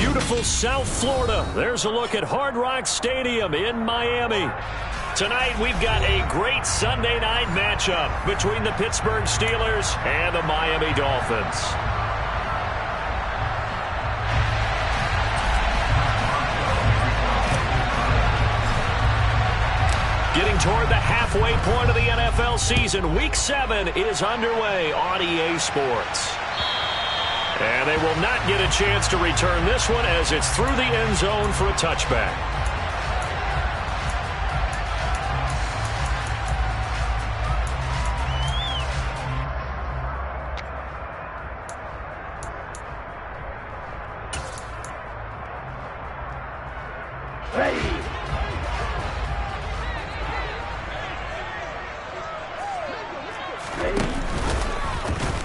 beautiful South Florida. There's a look at Hard Rock Stadium in Miami. Tonight, we've got a great Sunday night matchup between the Pittsburgh Steelers and the Miami Dolphins. Getting toward the halfway point of the NFL season, Week 7 is underway on EA Sports. And they will not get a chance to return this one as it's through the end zone for a touchback.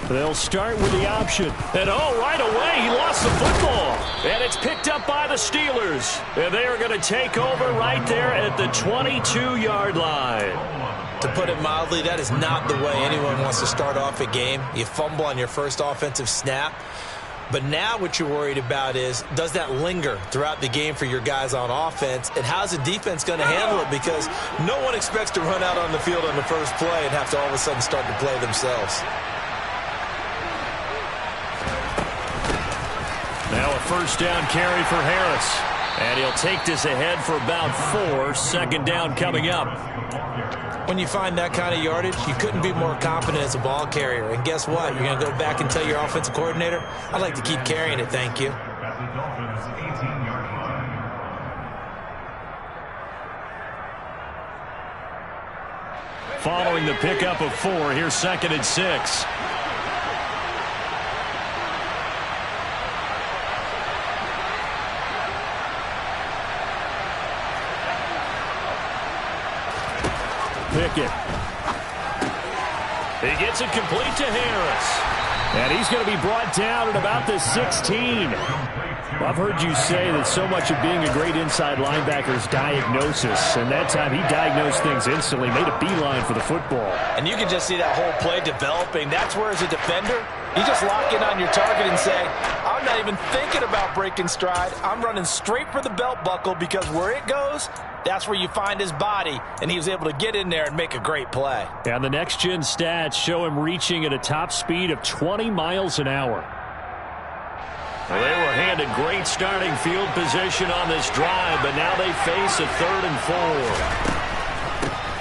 They'll start with the option. And right away, he lost the football. And it's picked up by the Steelers. And they are going to take over right there at the 22-yard line. To put it mildly, that is not the way anyone wants to start off a game. You fumble on your first offensive snap. But now what you're worried about is, does that linger throughout the game for your guys on offense? And how's the defense going to handle it? Because no one expects to run out on the field on the first play and have to all of a sudden start to play themselves. Now a first down carry for Harris. And he'll take this ahead for about 4. Second down coming up. When you find that kind of yardage, you couldn't be more confident as a ball carrier. And guess what? You're going to go back and tell your offensive coordinator, I'd like to keep carrying it, thank you. Following the pickup of 4, here's 2nd and 6. Pickett. He gets it complete to Harris. And he's going to be brought down at about the 16. I've heard you say that so much of being a great inside linebacker is diagnosis. And that time he diagnosed things instantly, made a beeline for the football. And you can just see that whole play developing. That's where, as a defender, you just lock in on your target and say, I'm not even thinking about breaking stride. I'm running straight for the belt buckle, because where it goes, that's where you find his body, and he was able to get in there and make a great play. And the next-gen stats show him reaching at a top speed of 20 miles an hour. Well, they were handed great starting field position on this drive, but now they face a 3rd and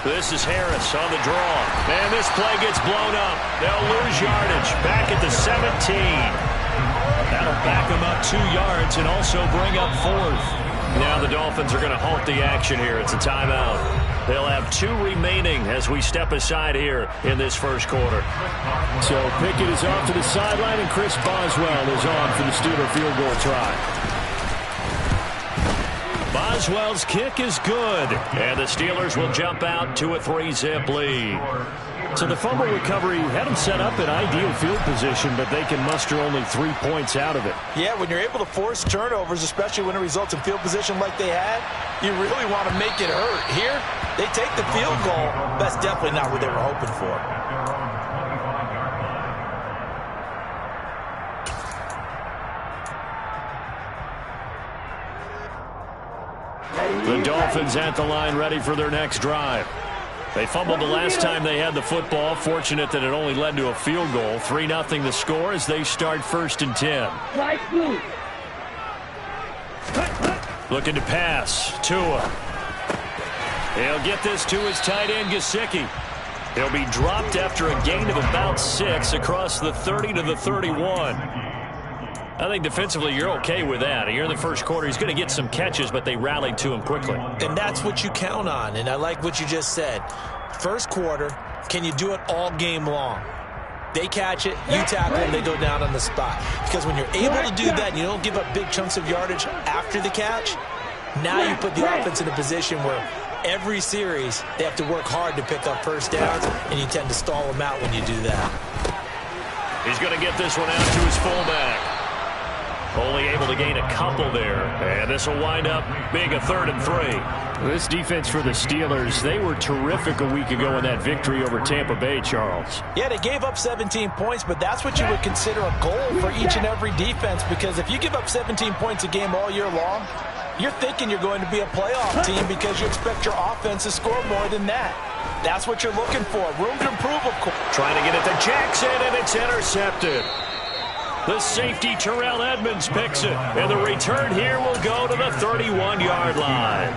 4. This is Harris on the draw. And this play gets blown up. They'll lose yardage back at the 17. That'll back them up 2 yards and also bring up 4th. Now the Dolphins are going to halt the action here. It's a timeout. They'll have 2 remaining as we step aside here in this first quarter. So Pickett is off to the sideline, and Chris Boswell is on for the Steeler field goal try. Boswell's kick is good, and the Steelers will jump out to a 3-zip lead. So the fumble recovery had them set up in ideal field position, but they can muster only 3 points out of it. Yeah, when you're able to force turnovers, especially when it results in field position like they had, you really want to make it hurt. Here, they take the field goal. That's definitely not what they were hoping for. The Dolphins at the line, ready for their next drive. They fumbled the last time they had the football. Fortunate that it only led to a field goal. 3-0 the score as they start 1st and 10. Looking to pass. Tua. He'll get this to his tight end, Gesicki. He'll be dropped after a gain of about 6 across the 30 to the 31. I think defensively you're okay with that. Here in the first quarter, he's going to get some catches, but they rallied to him quickly. And that's what you count on, and I like what you just said. First quarter, can you do it all game long? They catch it, you tackle them, they go down on the spot. Because when you're able to do that, you don't give up big chunks of yardage after the catch, now you put the offense in a position where every series they have to work hard to pick up first downs, and you tend to stall them out when you do that. He's going to get this one out to his fullback. Only able to gain a couple there. And this will wind up being a 3rd and 3. This defense for the Steelers, they were terrific a week ago in that victory over Tampa Bay, Charles. Yeah, they gave up 17 points, but that's what you would consider a goal for each and every defense, because if you give up 17 points a game all year long, you're thinking you're going to be a playoff team because you expect your offense to score more than that. That's what you're looking for. Room to improve, of course. Trying to get it to Jackson, and it's intercepted. The safety, Terrell Edmonds, picks it. And the return here will go to the 31-yard line.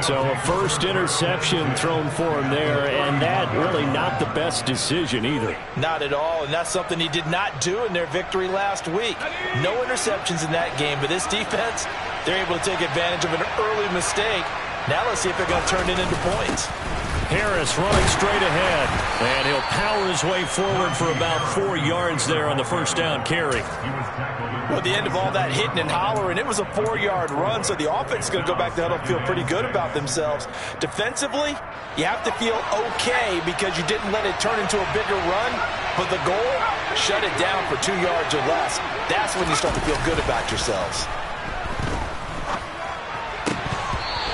So a first interception thrown for him there, and that really not the best decision either. Not at all, and that's something he did not do in their victory last week. No interceptions in that game, but this defense, they're able to take advantage of an early mistake. Now let's see if they're going to turn it into points. Harris running straight ahead, and he'll power his way forward for about 4 yards there on the first down carry. Well, at the end of all that hitting and hollering, it was a 4-yard run, so the offense is going to go back to huddle and feel pretty good about themselves. Defensively, you have to feel okay because you didn't let it turn into a bigger run, but the goal, shut it down for 2 yards or less. That's when you start to feel good about yourselves.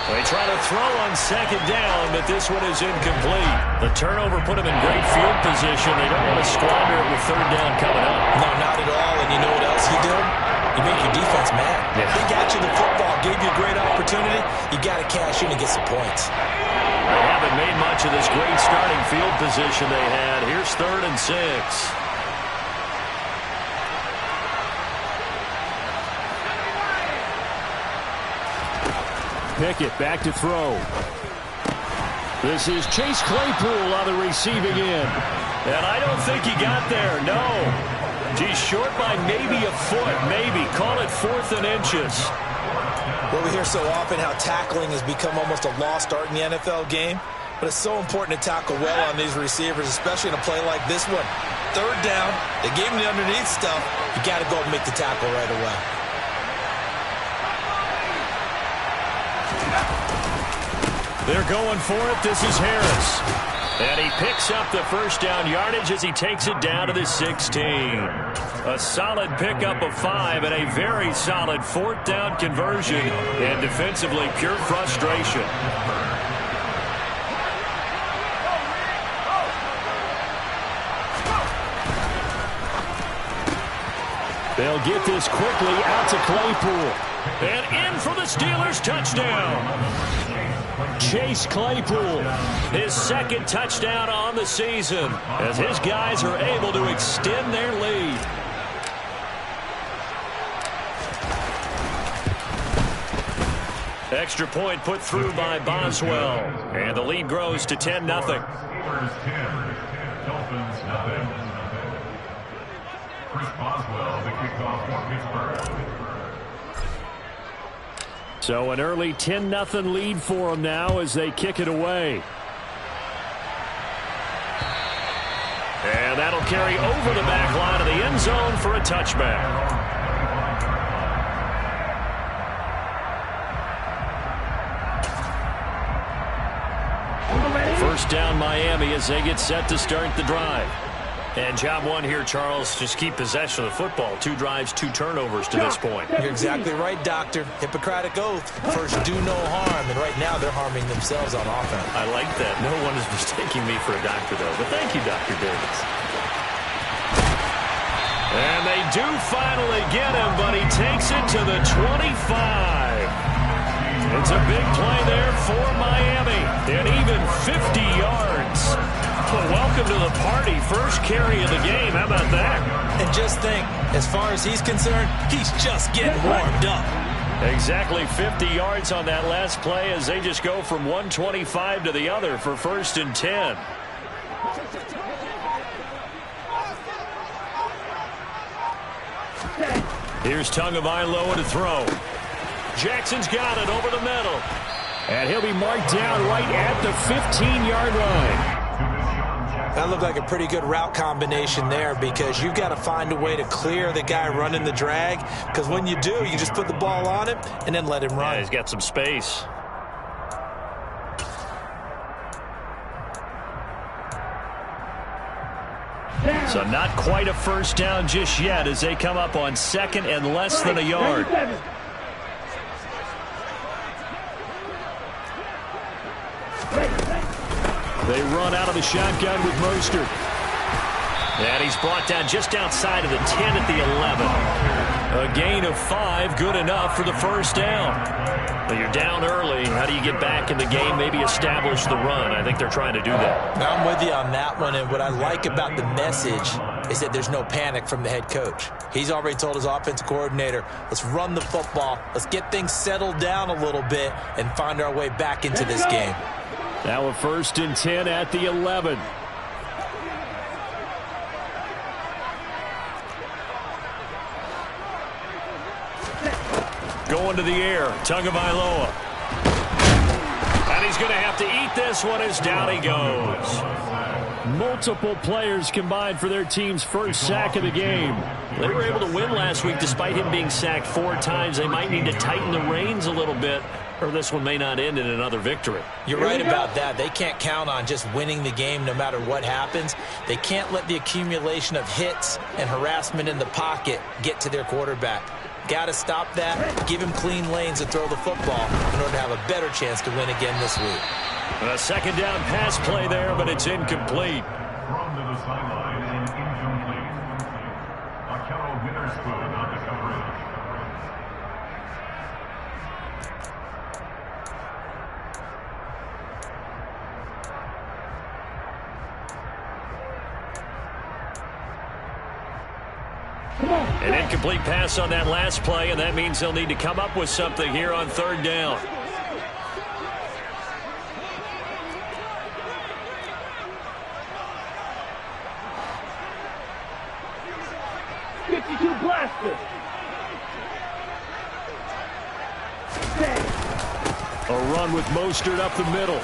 They try to throw on 2nd down, but this one is incomplete. The turnover put them in great field position. They don't want to squander it with 3rd down coming up. No, not at all. And you know what else you do? You make your defense mad. Yeah. They got you the football, gave you a great opportunity. You got to cash in and get some points. They haven't made much of this great starting field position they had. Here's 3rd and 6. Pickett back to throw. This is Chase Claypool on the receiving end. And I don't think he got there, no. He's short by maybe a foot, maybe. Call it 4th and inches. Well, we hear so often how tackling has become almost a lost art in the NFL game. But it's so important to tackle well on these receivers, especially in a play like this one. 3rd down, they gave him the underneath stuff. You got to go and make the tackle right away. They're going for it. This is Harris. And he picks up the first down yardage as he takes it down to the 16. A solid pickup of 5 and a very solid 4th down conversion. And defensively, pure frustration. They'll get this quickly out to Claypool. And in for the Steelers touchdown. Chase Claypool. His 2nd touchdown on the season as his guys are able to extend their lead. Extra point put through by Boswell. And the lead grows to 10-0. Dolphins 9. Chris Boswell, the kickoff for Pittsburgh. So an early 10-0 lead for them now as they kick it away. And that'll carry over the back line of the end zone for a touchback. First down Miami as they get set to start the drive. And job one here, Charles, just keep possession of the football. 2 drives, 2 turnovers to this point. You're exactly right, Doctor. Hippocratic oath. First, do no harm. And right now, they're harming themselves on offense. I like that. No one is mistaking me for a doctor, though. But thank you, Dr. Davis. And they do finally get him, but he takes it to the 25. It's a big play there for Miami. And even 50 yards. Well, welcome to the party. First carry of the game. How about that? And just think, as far as he's concerned, he's just getting warmed up. Exactly 50 yards on that last play as they just go from 125 to the other for 1st and 10. Here's Tagovailoa to throw. Jackson's got it over the middle. And he'll be marked down right at the 15-yard line. That looked like a pretty good route combination there because you've got to find a way to clear the guy running the drag, because when you do, you just put the ball on him and then let him run. Yeah, he's got some space. So not quite a first down just yet as they come up on second and less than a yard. They run out of the shotgun with Mostert. And he's brought down just outside of the 10 at the 11. A gain of 5, good enough for the first down. Well, you're down early. How do you get back in the game, maybe establish the run? I think they're trying to do that. I'm with you on that one, and what I like about the message is that there's no panic from the head coach. He's already told his offensive coordinator, let's run the football, let's get things settled down a little bit, and find our way back into this game. Now a 1st and 10 at the 11. Going to the air, Tagovailoa. And he's going to have to eat this one as down he goes. Multiple players combined for their team's first sack of the game. They were able to win last week despite him being sacked 4 times. They might need to tighten the reins a little bit, or this one may not end in another victory. You're right about that. They can't count on just winning the game no matter what happens. They can't let the accumulation of hits and harassment in the pocket get to their quarterback. Got to stop that, give him clean lanes to throw the football in order to have a better chance to win again this week. A second down pass play there, but it's incomplete. Thrown to the sideline and incomplete. Arkello Witherspoon on the coverage. An incomplete pass on that last play, and that means they'll need to come up with something here on 3rd down. A run with Mostert up the middle.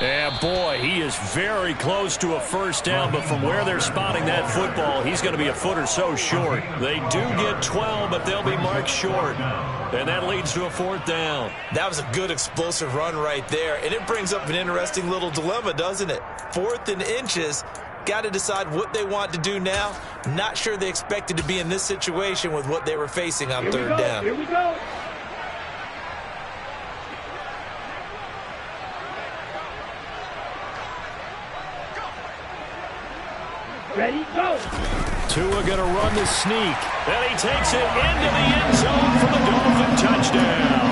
And boy, he is very close to a first down, but from where they're spotting that football, he's going to be a foot or so short. They do get 12, but they'll be marked short. And that leads to a 4th down. That was a good explosive run right there, and it brings up an interesting little dilemma, doesn't it? 4th and inches, got to decide what they want to do now. Not sure they expected to be in this situation with what they were facing on 3rd down. Here we go. Ready, go. Tua going to run the sneak. And he takes it into the end zone for the Dolphin touchdown.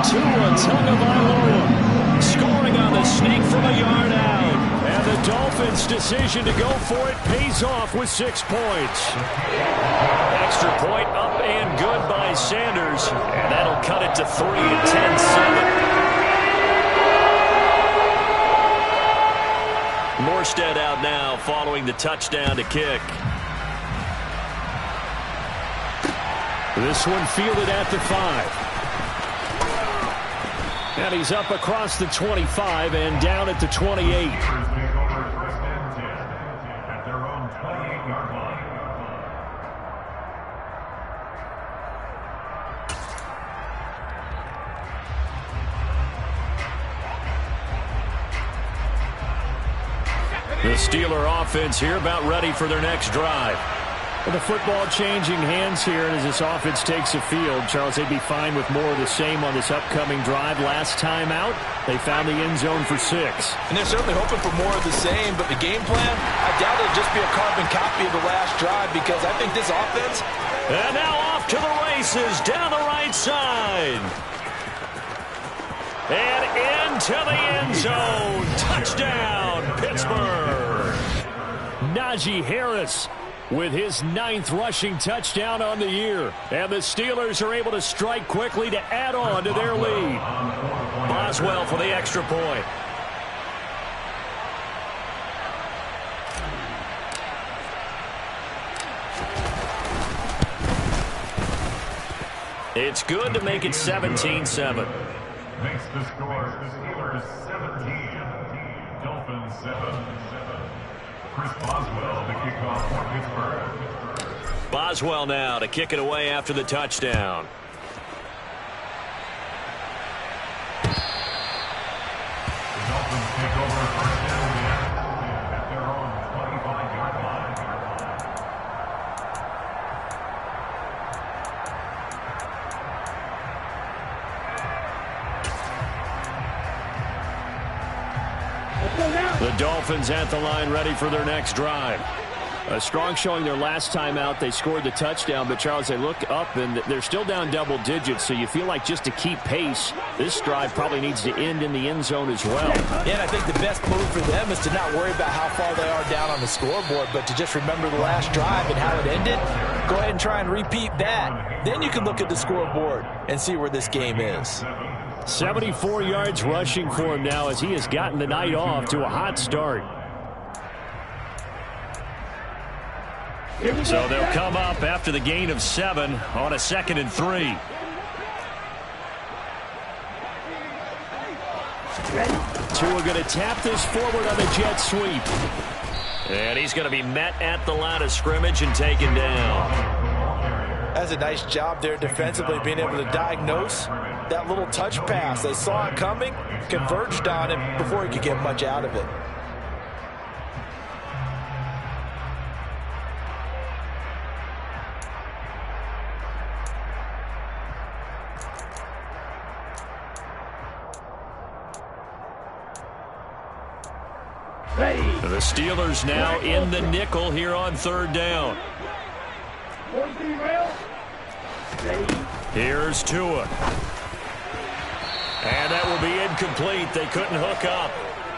Tua Tagovailoa Scoring on the sneak from a yard out. And the Dolphins' decision to go for it pays off with 6 points. Extra point up and good by Sanders. And that'll cut it to 3 and 10-7. Morstead out now following the touchdown to kick. This one fielded at the 5. And he's up across the 25 and down at the 28. At their own 28-yard line. The Steeler offense here about ready for their next drive. With the football changing hands here as this offense takes the field, Charles, they'd be fine with more of the same on this upcoming drive. Last time out, they found the end zone for 6. And they're certainly hoping for more of the same, but the game plan, I doubt it'll just be a carbon copy of the last drive because I think this offense... And now off to the races down the right side. And into the end zone. Touchdown, Pittsburgh. Najee Harris with his 9th rushing touchdown on the year. And the Steelers are able to strike quickly to add on to their lead. Boswell for the extra point. It's good to make it 17-7. Makes the score the Steelers 17. Dolphins 7. Chris Boswell to kick off for Pittsburgh. Boswell now to kick it away after the touchdown. The Dolphins take over first down at their own 25. The Dolphins at the line, ready for their next drive. A strong showing their last time out. They scored the touchdown, but, Charles, they look up, and they're still down double digits, so you feel like just to keep pace, this drive probably needs to end in the end zone as well. Yeah, and I think the best move for them is to not worry about how far they are down on the scoreboard, but to just remember the last drive and how it ended. Go ahead and try and repeat that. Then you can look at the scoreboard and see where this game is. 74 yards rushing for him now as he has gotten the night off to a hot start. So they'll come up after the gain of 7 on a 2nd and 3. Tua going to tap this forward on the jet sweep. And he's going to be met at the line of scrimmage and taken down. That's a nice job there defensively, being able to diagnose that little touch pass. They saw it coming, converged on it before he could get much out of it. The Steelers now in the nickel here on 3rd down. Here's Tua. And that will be incomplete. They couldn't hook up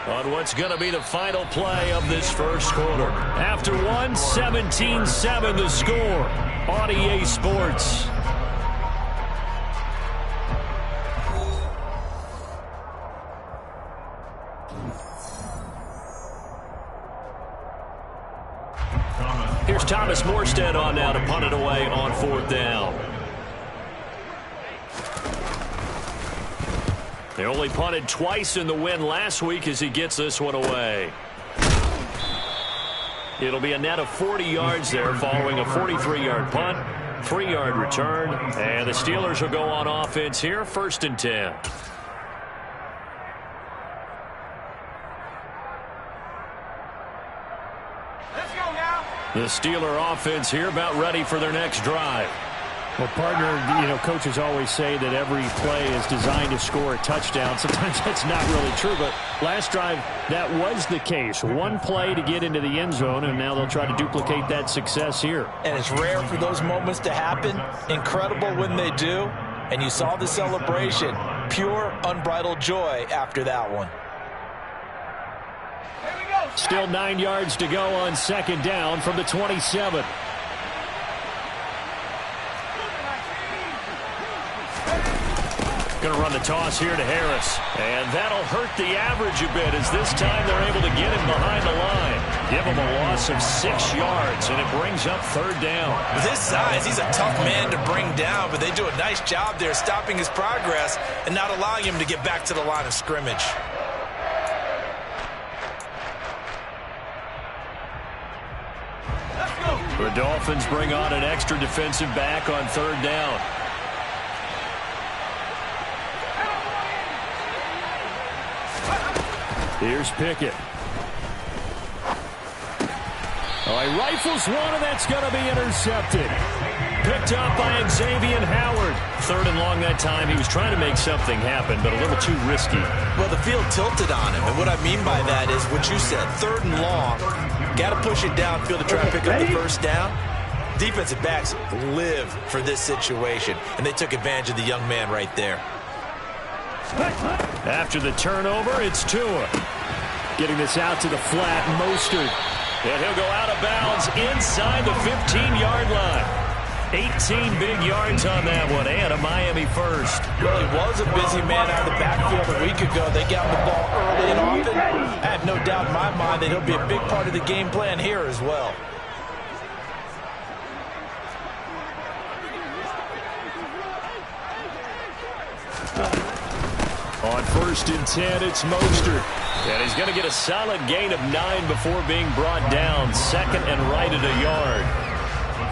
on what's going to be the final play of this first quarter. After 1, 17-7 the score on EA Sports. Here's Thomas Morstead on now to punt it away on 4th down. They only punted twice in the win last week as he gets this one away. It'll be a net of 40 yards there following a 43-yard punt, 3-yard return, and the Steelers will go on offense here, 1st and 10. The Steeler offense here about ready for their next drive. Well, partner, coaches always say that every play is designed to score a touchdown. Sometimes that's not really true, but last drive, that was the case. One play to get into the end zone, and now they'll try to duplicate that success here. And it's rare for those moments to happen. Incredible when they do. And you saw the celebration. Pure, unbridled joy after that one. Still 9 yards to go on 2nd down from the 27. Going to run the toss here to Harris. And that'll hurt the average a bit as this time they're able to get him behind the line. Give him a loss of 6 yards, and it brings up 3rd down. With his size, he's a tough man to bring down, but they do a nice job there stopping his progress and not allowing him to get back to the line of scrimmage. The Dolphins bring on an extra defensive back on 3rd down. Here's Pickett. Oh, he rifles one, and that's going to be intercepted. Picked up by Xavier Howard. 3rd and long that time. He was trying to make something happen, but a little too risky. Well, the field tilted on him, and what I mean by that is what you said, 3rd and long. Got to push it downfield to try and pick up the 1st down. Defensive backs live for this situation, and they took advantage of the young man right there. After the turnover, it's Tua. Getting this out to the flat, Mostert. And he'll go out of bounds inside the 15-yard line. 18 big yards on that one, and a Miami first. Well, he was a busy man out of the backfield a week ago. They got him the ball early and often. I have no doubt in my mind that he'll be a big part of the game plan here as well. On 1st and 10, it's Mostert. And he's going to get a solid gain of 9 before being brought down. 2nd and right at a yard.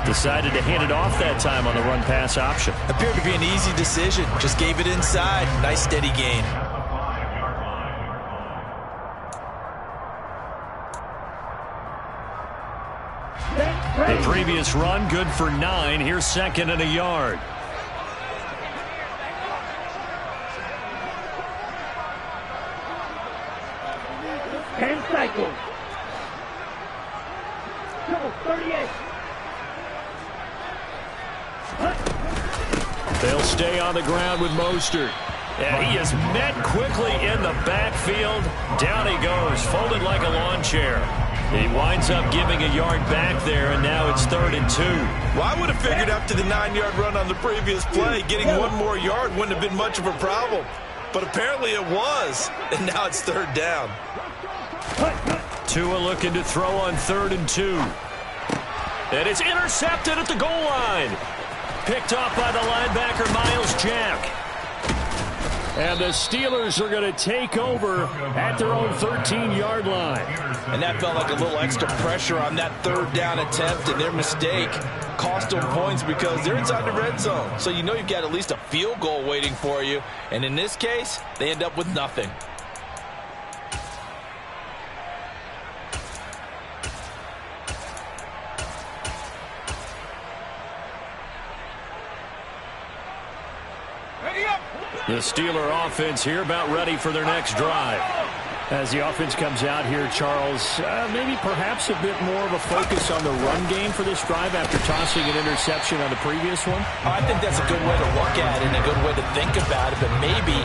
Decided to hand it off that time on the run-pass option. Appeared to be an easy decision. Just gave it inside. Nice steady gain. The previous run, good for 9. Here's 2nd and a yard. Go. Go, 38. They'll stay on the ground with Mostert. And he is met quickly in the backfield. Down he goes, folded like a lawn chair. He winds up giving a yard back there, and now it's 3rd and 2. Well, I would have figured after the 9-yard run on the previous play, getting one more yard wouldn't have been much of a problem. But apparently it was, and now it's 3rd down. Tua looking to throw on 3rd and 2. And it's intercepted at the goal line. Picked off by the linebacker, Miles Jack. And the Steelers are going to take over at their own 13-yard line. And that felt like a little extra pressure on that 3rd down attempt, and their mistake cost them points because they're inside the red zone. So you know you've got at least a field goal waiting for you. And in this case, they end up with nothing. The Steeler offense here about ready for their next drive. As the offense comes out here, Charles, maybe perhaps a bit more of a focus on the run game for this drive after tossing an interception on the previous one? I think that's a good way to look at it and a good way to think about it, but maybe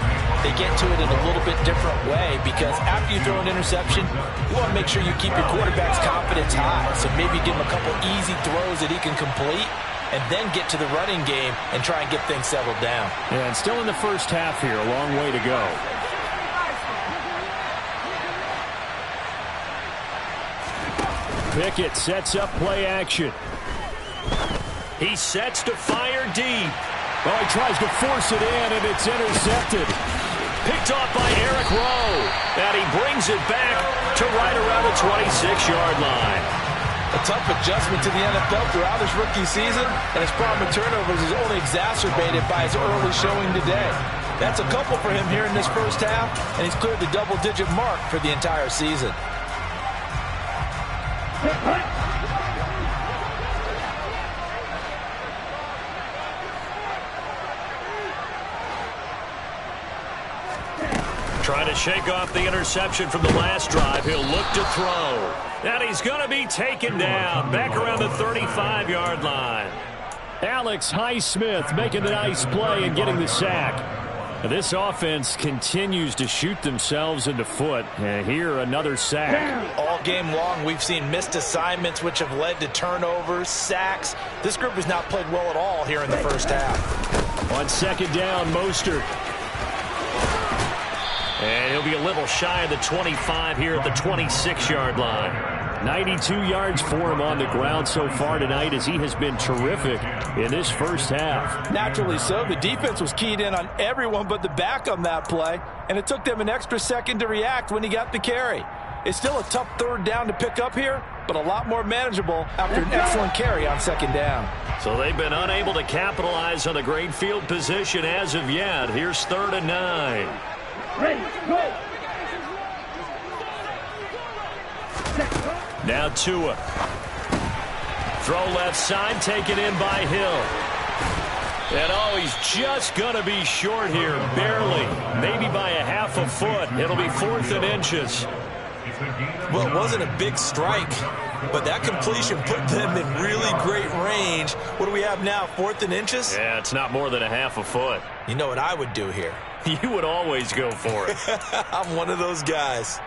they get to it in a little bit different way because after you throw an interception, you want to make sure you keep your quarterback's confidence high. So maybe give him a couple easy throws that he can complete and then get to the running game and try and get things settled down. Yeah, and still in the first half here, a long way to go. Pickett sets up play action. He sets to fire deep. Oh, he tries to force it in, and it's intercepted. Picked off by Eric Rowe. And he brings it back to right around the 26-yard line. A tough adjustment to the NFL throughout his rookie season, and his problem with turnovers is only exacerbated by his early showing today. That's a couple for him here in this first half, and he's cleared the double-digit mark for the entire season. Trying to shake off the interception from the last drive. He'll look to throw. And he's going to be taken down back around the 35-yard line. Alex Highsmith making the nice play and getting the sack. This offense continues to shoot themselves in the foot. And here, another sack. All game long, we've seen missed assignments, which have led to turnovers, sacks. This group has not played well at all here in the first half. On 2nd down, Mostert. And he'll be a little shy of the 25 here at the 26-yard line. 92 yards for him on the ground so far tonight as he has been terrific in this first half. Naturally so. The defense was keyed in on everyone but the back on that play, and it took them an extra second to react when he got the carry. It's still a tough 3rd down to pick up here, but a lot more manageable after an excellent carry on 2nd down. So they've been unable to capitalize on the great field position as of yet. Here's 3rd and 9. Ready, go. Now Tua. Throw left side, taken in by Hill. And oh, he's just going to be short here, barely, maybe by a half a foot. It'll be 4th and inches. Well, it wasn't a big strike, but that completion put them in really great range. What do we have now, 4th and inches? Yeah, it's not more than a half a foot. You know what I would do here? You would always go for it. I'm one of those guys.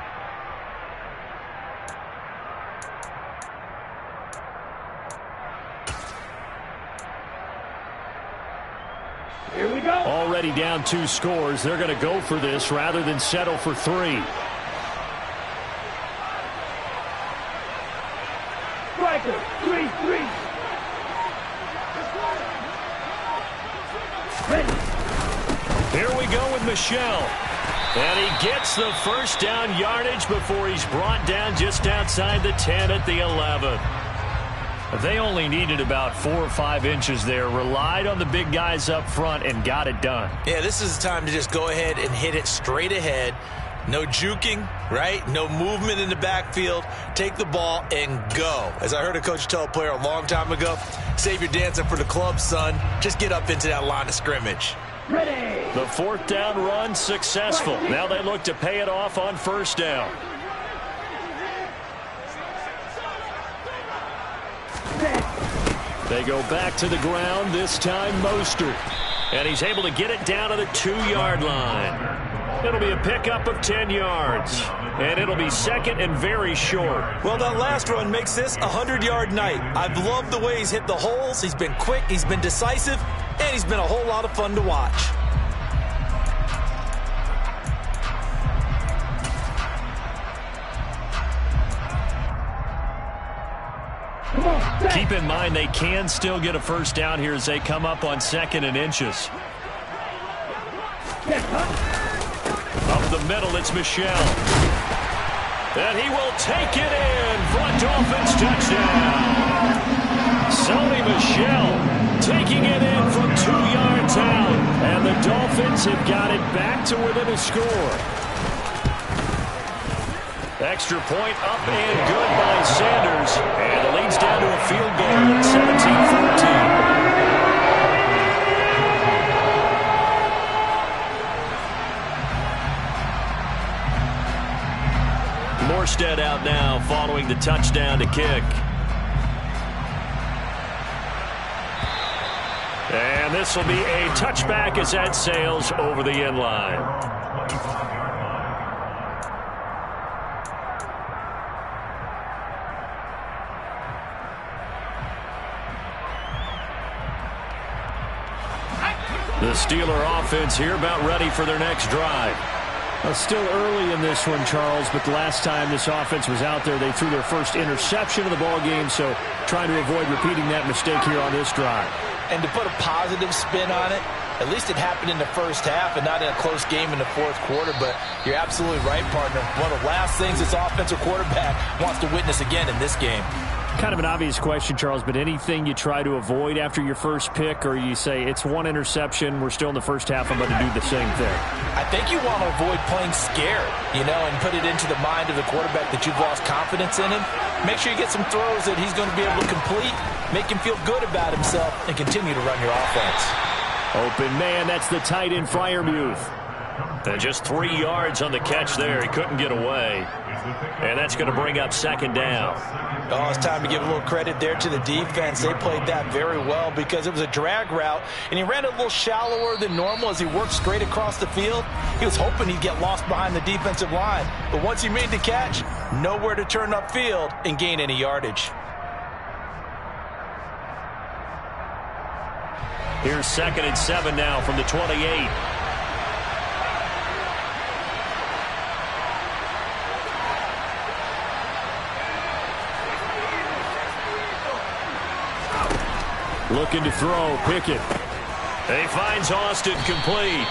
Here we go. Already down 2 scores. They're going to go for this rather than settle for 3. Striker, 3-3. Ready. Here we go with Michelle. And he gets the first down yardage before he's brought down just outside the 10 at the 11. They only needed about 4 or 5 inches there, relied on the big guys up front, and got it done. Yeah, this is the time to just go ahead and hit it straight ahead. No juking, right? No movement in the backfield. Take the ball and go. As I heard a coach tell a player a long time ago, save your dancing for the club, son. Just get up into that line of scrimmage. Ready. The 4th down run successful. Now they look to pay it off on 1st down. They go back to the ground, this time Mostert. And he's able to get it down to the 2-yard line. It'll be a pickup of 10 yards. And it'll be second and very short. Well, that last run makes this a 100-yard night. I've loved the way he's hit the holes. He's been quick, he's been decisive, and he's been a whole lot of fun to watch. Keep in mind they can still get a first down here as they come up on 2nd and inches. Up the middle, it's Michel. And he will take it in for a Dolphins touchdown. Sony Michel taking it in from 2 yards out. And the Dolphins have got it back to within a score. Extra point up and good by Sanders. And it leads down to a field goal at 17-14. Morstead out now following the touchdown to kick. And this will be a touchback as that sails over the end line. The Steeler offense here about ready for their next drive. Still early in this one, Charles, but the last time this offense was out there, they threw their first interception of the ball game, so trying to avoid repeating that mistake here on this drive. And to put a positive spin on it, at least it happened in the first half and not in a close game in the fourth quarter, but you're absolutely right, partner. One of the last things this offensive quarterback wants to witness again in this game. Kind of an obvious question, Charles, but anything you try to avoid after your first pick, or you say it's one interception, we're still in the first half, I'm going to do the same thing? I think you want to avoid playing scared, and put it into the mind of the quarterback that you've lost confidence in him. Make sure you get some throws that he's going to be able to complete, make him feel good about himself, and continue to run your offense. Open man, that's the tight end, Freiermuth. And just 3 yards on the catch there. He couldn't get away. And that's going to bring up 2nd down. Oh, it's time to give a little credit there to the defense. They played that very well because it was a drag route, and he ran a little shallower than normal as he worked straight across the field. He was hoping he'd get lost behind the defensive line. But once he made the catch, nowhere to turn upfield and gain any yardage. Here's 2nd and 7 now from the 28. Looking to throw, Pickett. He finds Austin complete.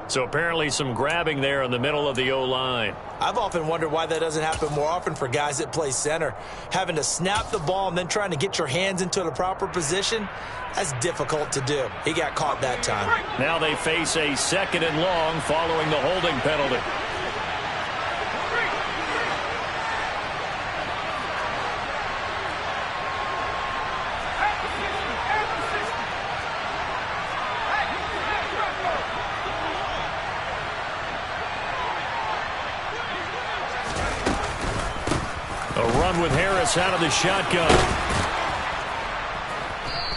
So apparently some grabbing there in the middle of the O-line. I've often wondered why that doesn't happen more often for guys that play center. Having to snap the ball and then trying to get your hands into the proper position, that's difficult to do. He got caught that time. Now they face a 2nd and long following the holding penalty. With Harris out of the shotgun.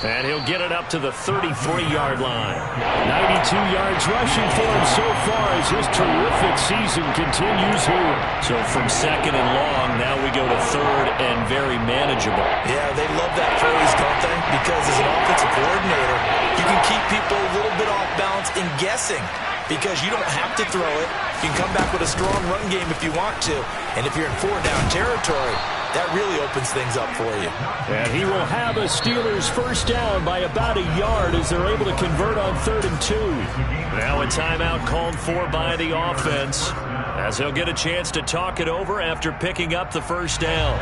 And he'll get it up to the 33-yard line. 92 yards rushing for him so far as his terrific season continues here. So from 2nd and long, now we go to 3rd and very manageable. Yeah, they love that phrase, don't they? Because as an offensive coordinator, you can keep people a little bit off balance in guessing because you don't have to throw it. You can come back with a strong run game if you want to. And if you're in 4-down territory, that really opens things up for you. And he will have a Steelers first down by about a yard as they're able to convert on 3rd and 2. Now a timeout called for by the offense as he'll get a chance to talk it over after picking up the first down.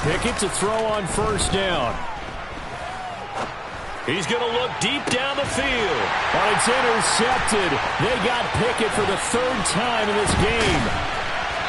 Pickett to throw on first down. He's going to look deep down the field. But it's intercepted. They got Pickett for the 3rd time in this game.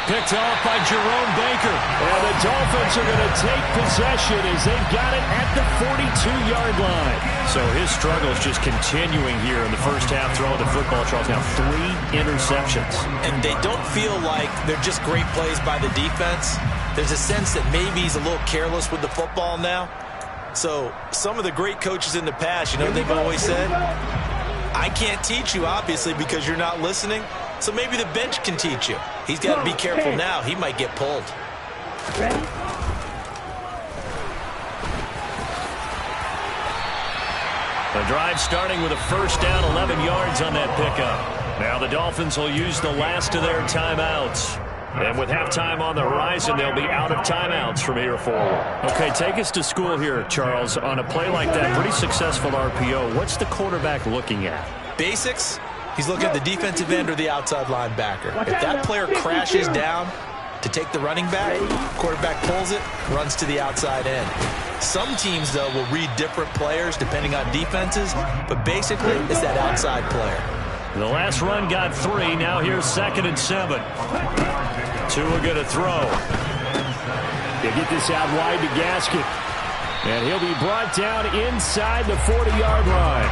Picked off by Jerome Baker. And the Dolphins are going to take possession as they've got it at the 42-yard line. So his struggle is just continuing here in the first half throwing the football. Charles, now 3 interceptions. And they don't feel like they're just great plays by the defense. There's a sense that maybe he's a little careless with the football now. So some of the great coaches in the past, you know, they've always said, I can't teach you, obviously, because you're not listening. So maybe the bench can teach you. He's got to be careful now. He might get pulled. Ready? The drive starting with a first down, 11 yards on that pickup. Now the Dolphins will use the last of their timeouts. And with halftime on the horizon, they'll be out of timeouts from here forward. Okay, take us to school here, Charles. On a play like that, pretty successful RPO. What's the quarterback looking at? Basics, he's looking at the defensive end or the outside linebacker. If that player crashes down to take the running back, quarterback pulls it, runs to the outside end. Some teams, though, will read different players depending on defenses, but basically it's that outside player. The last run got 3. Now here's 2nd and 7. Tua going to throw. They get this out wide to Gaskin. And he'll be brought down inside the 40-yard line.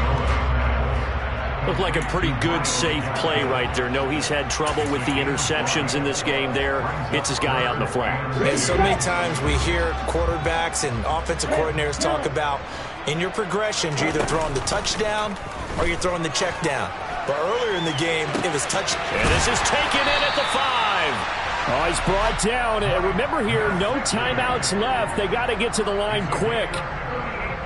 Looked like a pretty good, safe play right there. No, he's had trouble with the interceptions in this game there. Hits his guy out in the flat. And so many times we hear quarterbacks and offensive coordinators talk about in your progressions, you're either throwing the touchdown or you're throwing the check down. But earlier in the game, it was touchdown. And this is taken in at the 5. Oh, he's brought down. And remember here, no timeouts left. They got to get to the line quick.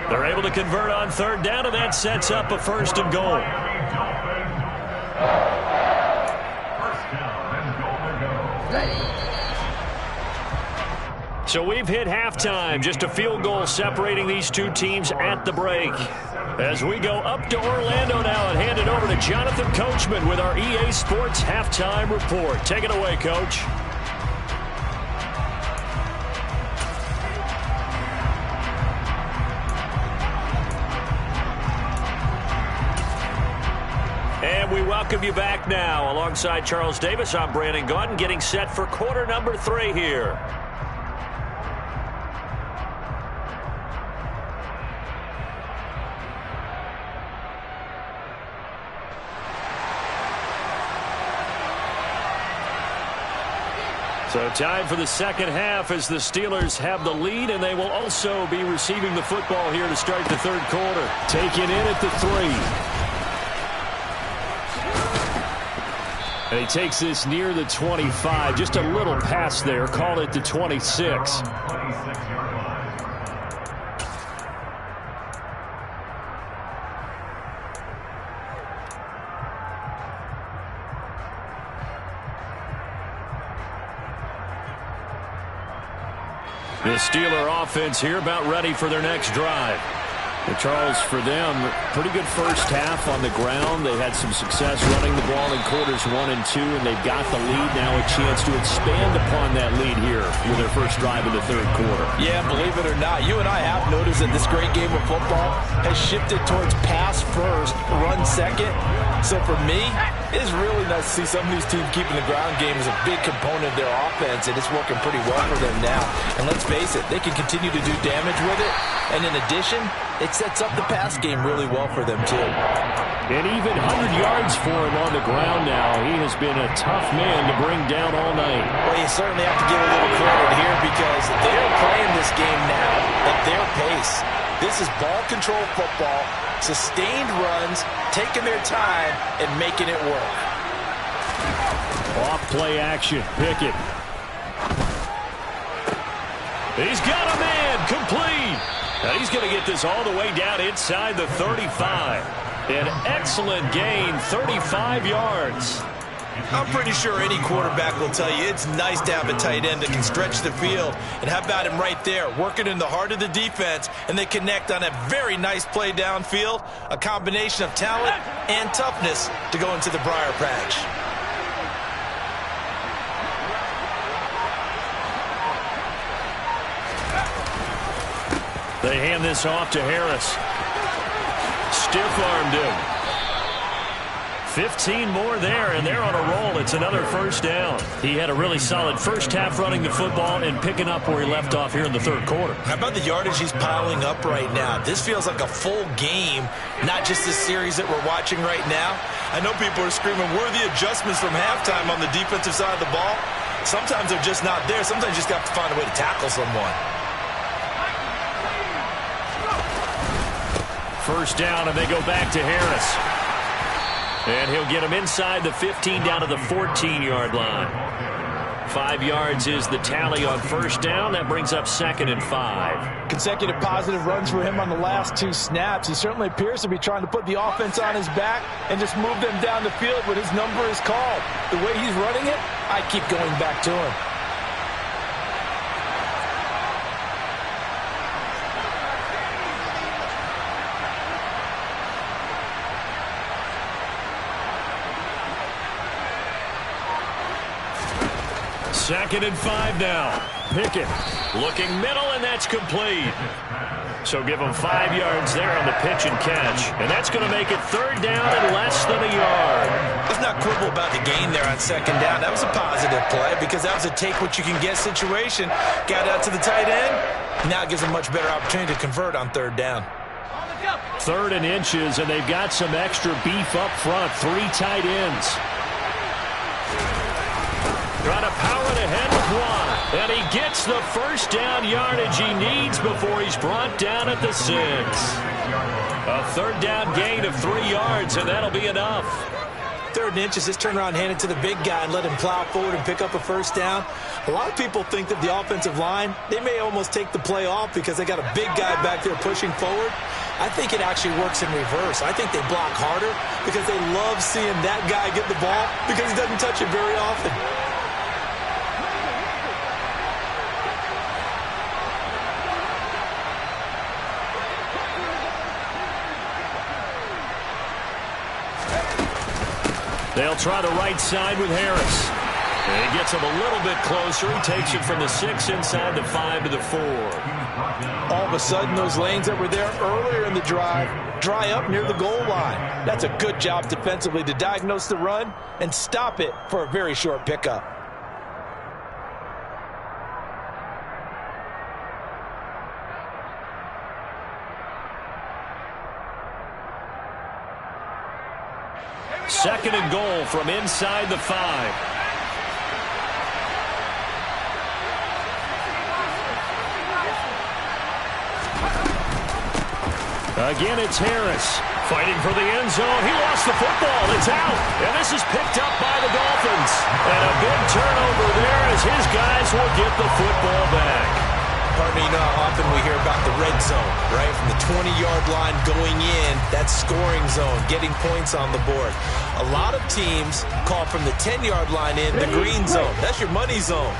They're able to convert on 3rd down, and that sets up a 1st and goal. So we've hit halftime. Just a field goal separating these two teams at the break. As we go up to Orlando now and hand it over to Jonathan Coachman with our EA Sports Halftime Report. Take it away, Coach. And we welcome you back now. Alongside Charles Davis, I'm Brandon Gaudin, getting set for quarter number 3 here. So time for the second half as the Steelers have the lead, and they will also be receiving the football here to start the 3rd quarter. Taken in at the 3. And he takes this near the 25. Just a little pass there. Call it the 26. The Steeler offense here about ready for their next drive. Well, Charles, for them, pretty good first half on the ground. They had some success running the ball in quarters 1 and 2, and they've got the lead now, a chance to expand upon that lead here with their first drive in the 3rd quarter. Yeah, believe it or not, you and I have noticed that this great game of football has shifted towards pass first, run second. So for me, it's really nice to see some of these teams keeping the ground game as a big component of their offense, and it's working pretty well for them now. And let's face it, they can continue to do damage with it. And in addition, it sets up the pass game really well for them, too. And even 100 yards for him on the ground now. He has been a tough man to bring down all night. Well, you certainly have to give a little credit here because they're playing this game now at their pace. This is ball control football, sustained runs, taking their time, and making it work. Off play action. Pickett. He's got a man complete. And he's going to get this all the way down inside the 35. An excellent gain, 35 yards. I'm pretty sure any quarterback will tell you it's nice to have a tight end that can stretch the field. And how about him right there, working in the heart of the defense, and they connect on a very nice play downfield, a combination of talent and toughness to go into the briar patch. They hand this off to Harris. Stiff-armed him. 15 more there, and they're on a roll. It's another first down. He had a really solid first half running the football and picking up where he left off here in the third quarter. How about the yardage he's piling up right now? This feels like a full game, not just the series that we're watching right now. I know people are screaming, where are the adjustments from halftime on the defensive side of the ball? Sometimes they're just not there. Sometimes you just have to find a way to tackle someone. First down, and they go back to Harris. And he'll get him inside the 15 down to the 14-yard line. 5 yards is the tally on first down. That brings up 2nd and 5. Consecutive positive runs for him on the last 2 snaps. He certainly appears to be trying to put the offense on his back and just move them down the field when his number is called. The way he's running it, I keep going back to him. Second and 5 now. Pickett looking middle, and that's complete. So give him 5 yards there on the pitch and catch. And that's going to make it third down and less than a yard. Let's not quibble about the gain there on second down. That was a positive play because that was a take-what-you-can-get situation. Got out to the tight end. Now it gives him a much better opportunity to convert on third down. 3rd and inches, and they've got some extra beef up front. 3 tight ends. Trying to power it ahead with 1. And he gets the first down yardage he needs before he's brought down at the 6. A third down gain of 3 yards, and that'll be enough. 3rd and inches, just turn around, hand it to the big guy, and let him plow forward and pick up a first down. A lot of people think that the offensive line, they may almost take the play off because they got a big guy back there pushing forward. I think it actually works in reverse. I think they block harder because they love seeing that guy get the ball because he doesn't touch it very often. They'll try the right side with Harris. And he gets him a little bit closer. He takes it from the 6 inside the 5 to the 4. All of a sudden, those lanes that were there earlier in the drive dry up near the goal line. That's a good job defensively to diagnose the run and stop it for a very short pickup. Second and goal from inside the 5. Again, it's Harris fighting for the end zone. He lost the football. It's out. And this is picked up by the Dolphins. And a big turnover there as his guys will get the football back. Pardon me, you know how often we hear about the red zone, right? From the 20-yard line going in, that's scoring zone, getting points on the board. A lot of teams call from the 10-yard line in the green zone. That's your money zone.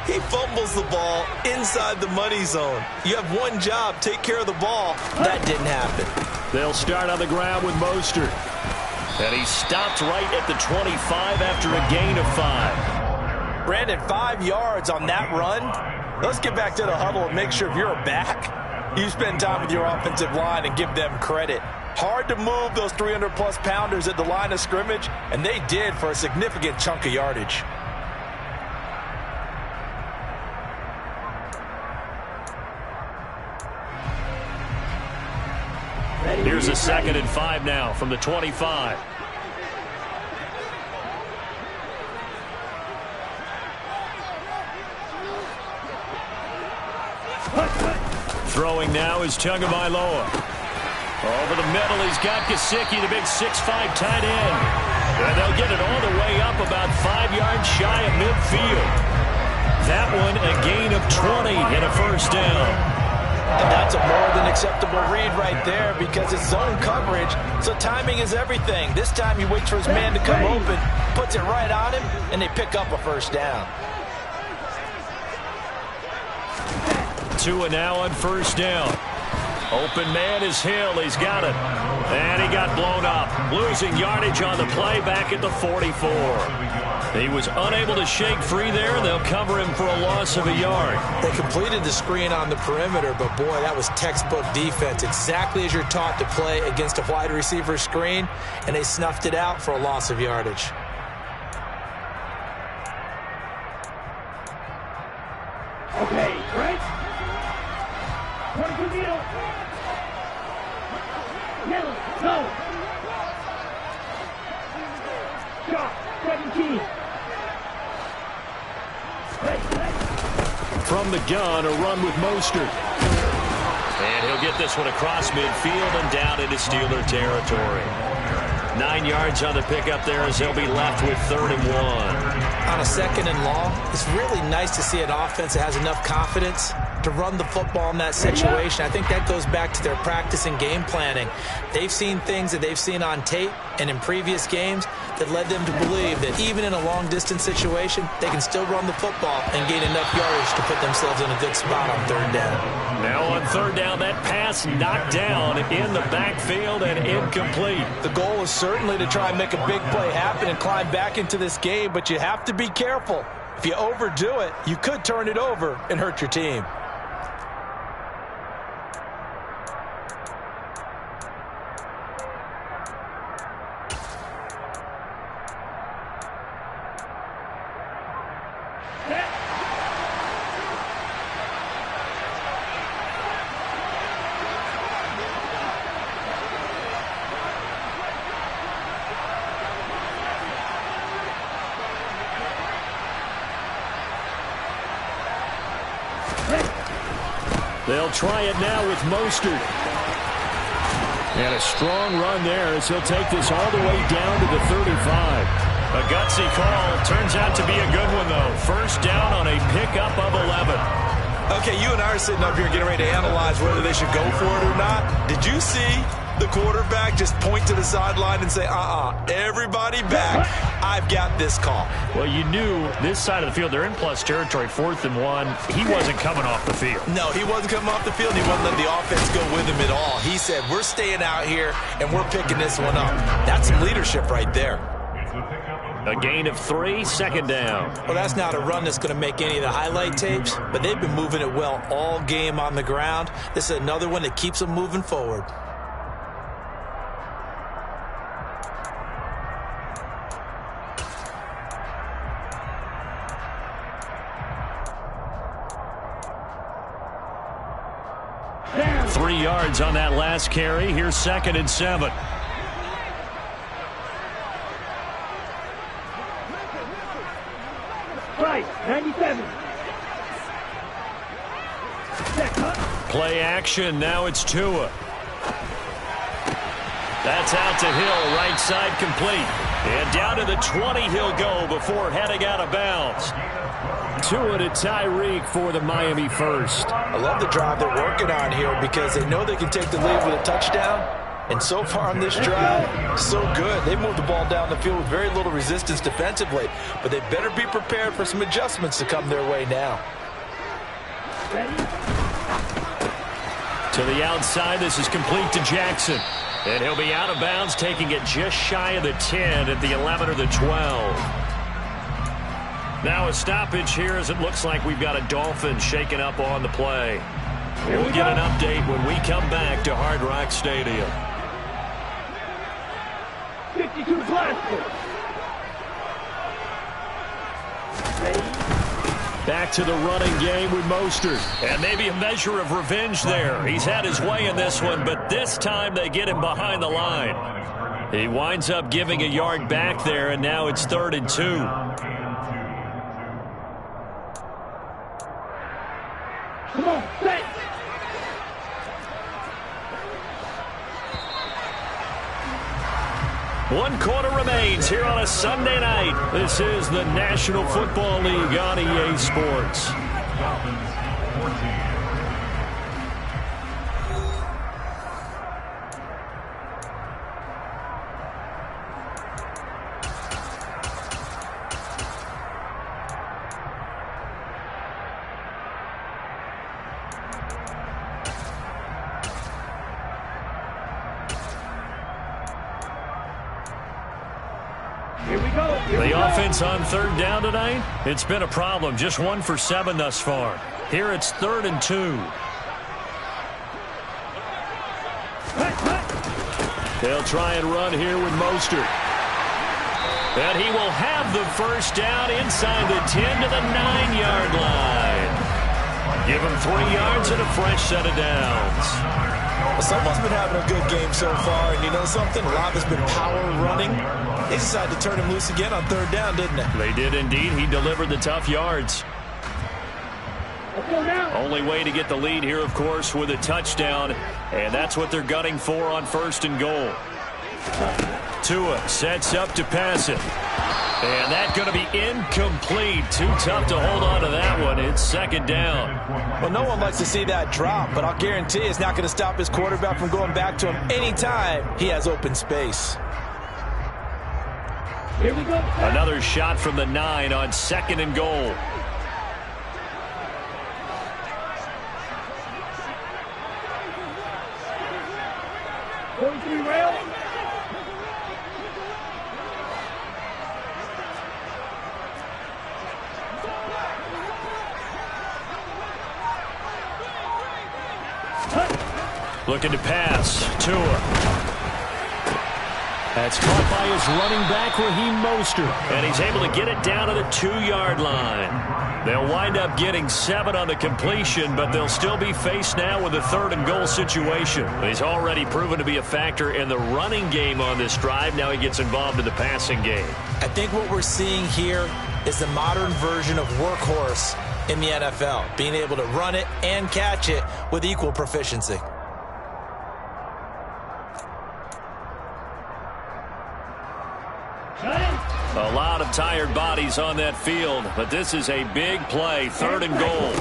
He fumbles the ball inside the money zone. You have one job, take care of the ball. That didn't happen. They'll start on the ground with Mostert. And he stopped right at the 25 after a gain of 5. Brandon, 5 yards on that run. Let's get back to the huddle and make sure if you're a back, you spend time with your offensive line and give them credit. Hard to move those 300-plus pounders at the line of scrimmage, and they did for a significant chunk of yardage. Here's a 2nd and 5 now from the 25. Throwing now is Tagovailoa. Over the middle, he's got Gesicki, the big 6'5" tight end. And they'll get it all the way up about 5 yards shy of midfield. That one a gain of 20 and a first down. And that's a more than acceptable read right there because it's zone coverage, so timing is everything. This time he waits for his man to come open, puts it right on him, and they pick up a first down. Tua now on first down. Open man is Hill. He's got it. And he got blown up, losing yardage on the play back at the 44. He was unable to shake free there. They'll cover him for a loss of a yard. They completed the screen on the perimeter, but boy, that was textbook defense. Exactly as you're taught to play against a wide receiver screen, and they snuffed it out for a loss of yardage. Okay, right? 22 middle. Middle, no. Shot, 17. From the gun, a run with Mostert. And he'll get this one across midfield and down into Steeler territory. 9 yards on the pickup there as they'll be left with 3rd and 1. On a 2nd and long, it's really nice to see an offense that has enough confidence to run the football in that situation. I think that goes back to their practice and game planning. They've seen things that they've seen on tape and in previous games that led them to believe that even in a long-distance situation, they can still run the football and gain enough yardage to put themselves in a good spot on 3rd down. Now on 3rd down, that pass knocked down in the backfield and incomplete. The goal is certainly to try and make a big play happen and climb back into this game, but you have to be careful. If you overdo it, you could turn it over and hurt your team. They'll try it now with Mostert. And a strong run there as he'll take this all the way down to the 35. A gutsy call. Turns out to be a good one, though. 1st down on a pickup of 11. Okay, you and I are sitting up here getting ready to analyze whether they should go for it or not. Did you see the quarterback just point to the sideline and say, everybody back, I've got this call? Well, you knew this side of the field, they're in plus territory, 4th and 1. He wasn't coming off the field. No, he wasn't coming off the field. He wasn't letting the offense go with him at all. He said, we're staying out here, and we're picking this one up. That's some leadership right there. A gain of 3, 2nd down. Well, that's not a run that's going to make any of the highlight tapes, but they've been moving it well all game on the ground. This is another one that keeps them moving forward. Down. 3 yards on that last carry. Here's 2nd and 7. Right, 97. Set, cut. Play action. Now it's Tua. That's out to Hill. Right side complete. And down to the 20 he'll go before heading out of bounds. Tua to Tyreek for the Miami 1st. I love the drive they're working on here because they know they can take the lead with a touchdown. And so far on this drive, so good. They moved the ball down the field with very little resistance defensively. But they better be prepared for some adjustments to come their way now. Ready? To the outside, this is complete to Jackson. And he'll be out of bounds, taking it just shy of the 10 at the 11 or the 12. Now a stoppage here as it looks like we've got a Dolphin shaking up on the play. We'll get an update when we come back to Hard Rock Stadium. 52 blaster. Back to the running game with Mostert. And maybe a measure of revenge there. He's had his way in this one, but this time they get him behind the line. He winds up giving a yard back there, and now it's 3rd and 2. Come on, set. One quarter remains here on a Sunday night. This is the National Football League on EA Sports. offense on third down tonight? It's been a problem. Just 1 for 7 thus far. Here it's 3rd and 2. They'll try and run here with Mostert. And he will have the first down inside the 10 to the 9-yard line. Give him 3 yards and a fresh set of downs. Well, someone's been having a good game so far, and you know something? A lot has been power running. They decided to turn him loose again on 3rd down, didn't they? They did indeed. He delivered the tough yards. Only way to get the lead here, of course, with a touchdown, and that's what they're gunning for on 1st and goal. Tua sets up to pass it. And that's going to be incomplete. Too tough to hold on to that one. It's 2nd down. Well, no one likes to see that drop, but I'll guarantee it's not going to stop his quarterback from going back to him anytime he has open space. Here we go. Another shot from the 9 on 2nd and goal. Rail. Looking to pass. Tua. That's caught by his running back, Raheem Mostert. And he's able to get it down to the 2-yard line. They'll wind up getting 7 on the completion, but they'll still be faced now with a 3rd and goal situation. He's already proven to be a factor in the running game on this drive. Now he gets involved in the passing game. I think what we're seeing here is the modern version of workhorse in the NFL, being able to run it and catch it with equal proficiency. A lot of tired bodies on that field, but this is a big play. 3rd and goal.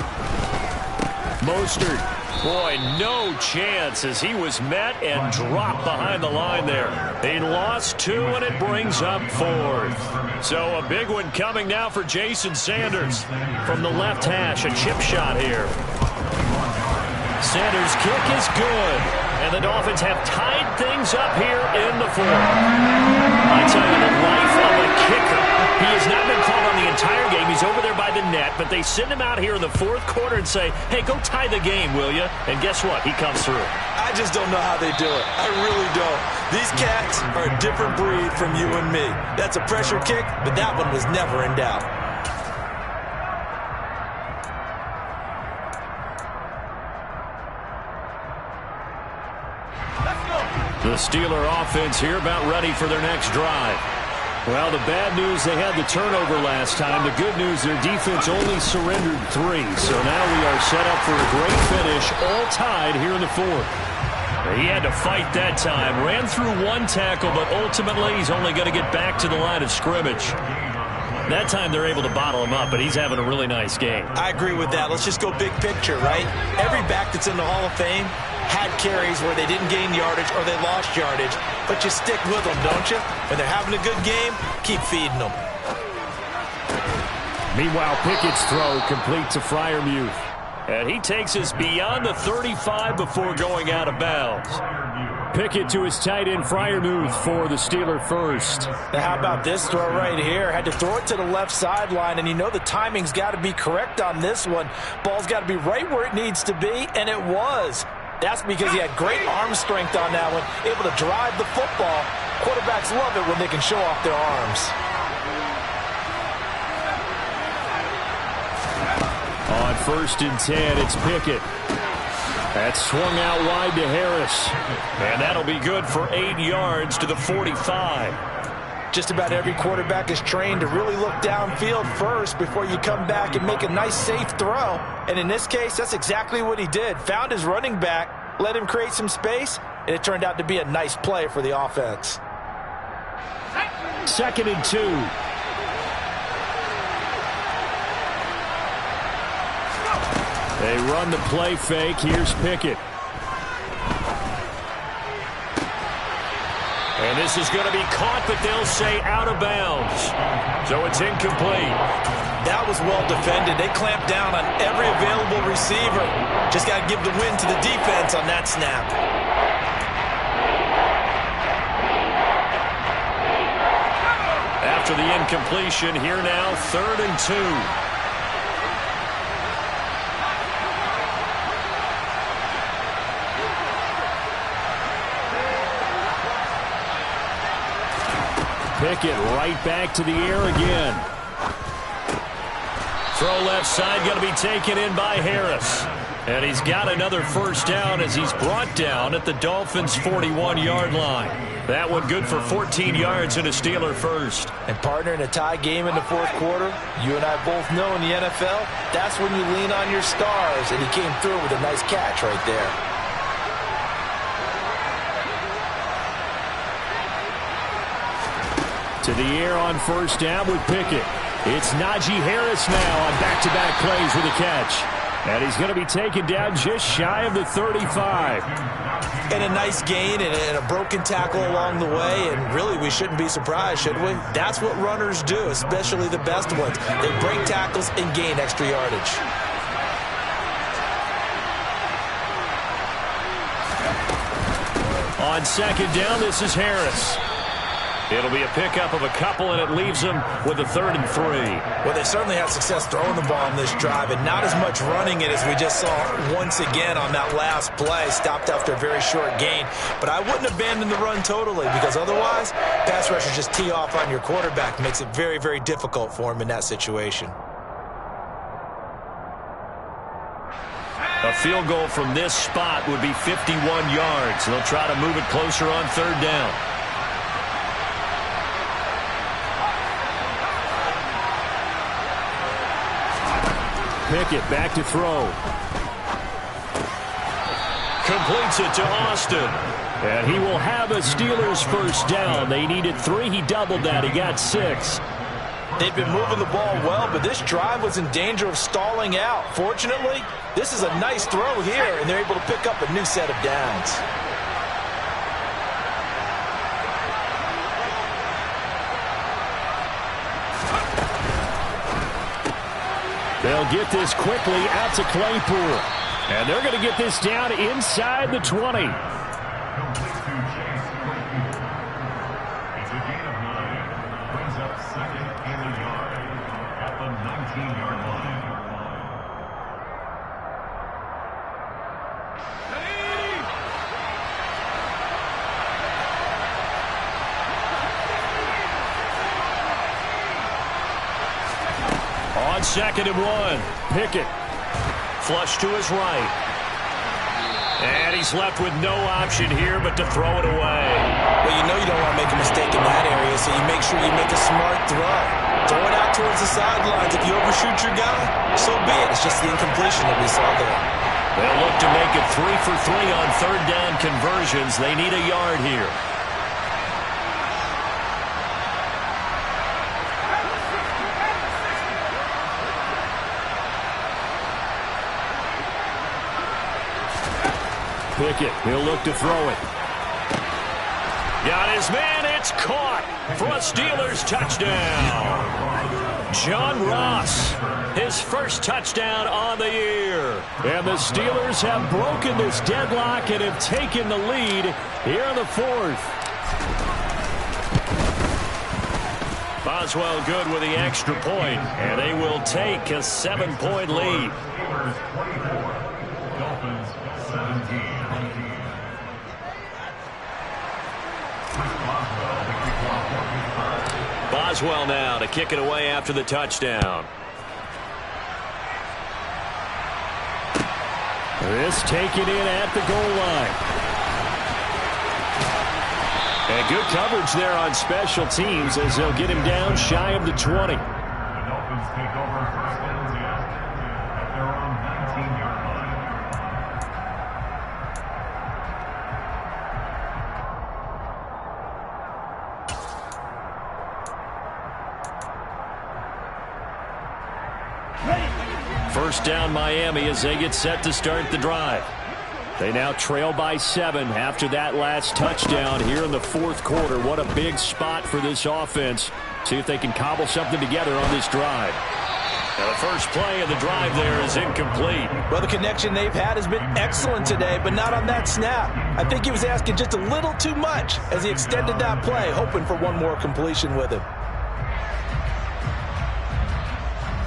Mostert, boy, no chance as he was met and dropped behind the line there. He lost 2, and it brings up 4th. So a big one coming now for Jason Sanders. From the left hash, a chip shot here. Sanders' kick is good, and the Dolphins have tied things up here in the 4th. I tell you, the life of a kicker. He has not been called on the entire game. He's over there by the net, but they send him out here in the 4th quarter and say, hey, go tie the game, will you? And guess what? He comes through. I just don't know how they do it. I really don't. These cats are a different breed from you and me. That's a pressure kick, but that one was never in doubt. The Steeler offense here about ready for their next drive. Well, the bad news, they had the turnover last time. The good news, their defense only surrendered 3. So now we are set up for a great finish, all tied here in the 4th. He had to fight that time. Ran through 1 tackle, but ultimately he's only going to get back to the line of scrimmage. That time they're able to bottle him up, but he's having a really nice game. I agree with that. Let's just go big picture, right? Every back that's in the Hall of Fame had carries where they didn't gain yardage or they lost yardage, but you stick with them, don't you? When they're having a good game, keep feeding them. Meanwhile, Pickett's throw complete to Freiermuth. And he takes us beyond the 35 before going out of bounds. Pickett to his tight end, Freiermuth, for the Steeler first. Now, how about this throw right here? Had to throw it to the left sideline, and you know the timing's got to be correct on this one. Ball's got to be right where it needs to be, and it was. That's because he had great arm strength on that one, able to drive the football. Quarterbacks love it when they can show off their arms. On 1st and 10, it's Pickett. That's swung out wide to Harris. And that'll be good for 8 yards to the 45. Just about every quarterback is trained to really look downfield first before you come back and make a nice, safe throw. And in this case, that's exactly what he did. Found his running back, let him create some space, and it turned out to be a nice play for the offense. 2nd and 2. They run the play fake. Here's Pickett. And this is going to be caught, but they'll say out of bounds. So it's incomplete. That was well defended. They clamped down on every available receiver. Just got to give the win to the defense on that snap. after the incompletion. Here now, 3rd and 2. Pickett right back to the air again. Throw left side, going to be taken in by Harris. And he's got another first down as he's brought down at the Dolphins' 41-yard line. That one good for 14 yards and a Steeler first. And partner, in a tie game in the 4th quarter, you and I both know in the NFL, that's when you lean on your stars. And he came through with a nice catch right there. To the air on first down with Pickett. It's Najee Harris now on back-to-back plays with a catch. And he's going to be taken down just shy of the 35. And a nice gain and a broken tackle along the way. And really, we shouldn't be surprised, should we? That's what runners do, especially the best ones. They break tackles and gain extra yardage. On 2nd down, this is Harris. It'll be a pickup of a couple, and it leaves them with a 3rd and 3. Well, they certainly had success throwing the ball on this drive, and not as much running it as we just saw once again on that last play. Stopped after a very short gain. But I wouldn't abandon the run totally, because otherwise, pass rushers just tee off on your quarterback. Makes it very, very difficult for him in that situation. A field goal from this spot would be 51 yards. They'll try to move it closer on 3rd down. Pickett back to throw. Completes it to Austin. And he will have a Steelers first down. They needed 3. He doubled that. He got 6. They've been moving the ball well, but this drive was in danger of stalling out. Fortunately, this is a nice throw here, and they're able to pick up a new set of downs. They'll get this quickly out to Claypool. And they're going to get this down inside the 20. Complete to Chase Claypool. It's a gain of 9. Brings up 2nd and a yard at the 19-yard line. On 2nd and 1. Pickett. Flush to his right. And he's left with no option here but to throw it away. Well, you know you don't want to make a mistake in that area, so you make sure you make a smart throw. Throw it out towards the sidelines. If you overshoot your guy, so be it. It's just the incompletion that we saw there. They'll look to make it 3 for 3 on 3rd down conversions. They need a yard here. Pickett, he'll look to throw it. Got his man, it's caught for a Steelers touchdown. John Ross, his first touchdown on the year. And the Steelers have broken this deadlock and have taken the lead here in the 4th. Boswell good with the extra point, and they will take a 7-point lead. Steelers 24, Dolphins 17. Boswell now to kick it away after the touchdown. This taken in at the goal line. And good coverage there on special teams as they'll get him down shy of the 20. The Dolphins take over 1st and 10 at their own 19-yard line. First down Miami as they get set to start the drive. They now trail by 7 after that last touchdown here in the 4th quarter. What a big spot for this offense. See if they can cobble something together on this drive. Now the first play of the drive there is incomplete. Well, the connection they've had has been excellent today, but not on that snap. I think he was asking just a little too much as he extended that play, hoping for one more completion with him.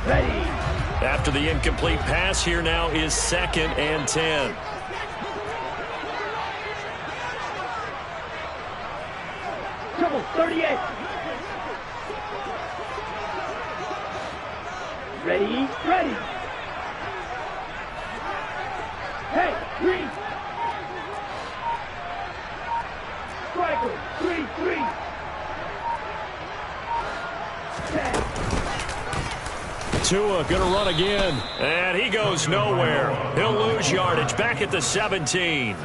Ready. After the incomplete pass, here now is 2nd and 10. Trouble, 38. Ready, ready. Hey, 3. Striker, 3-3. 10. Tua going to run again, and he goes nowhere. He'll lose yardage back at the 17.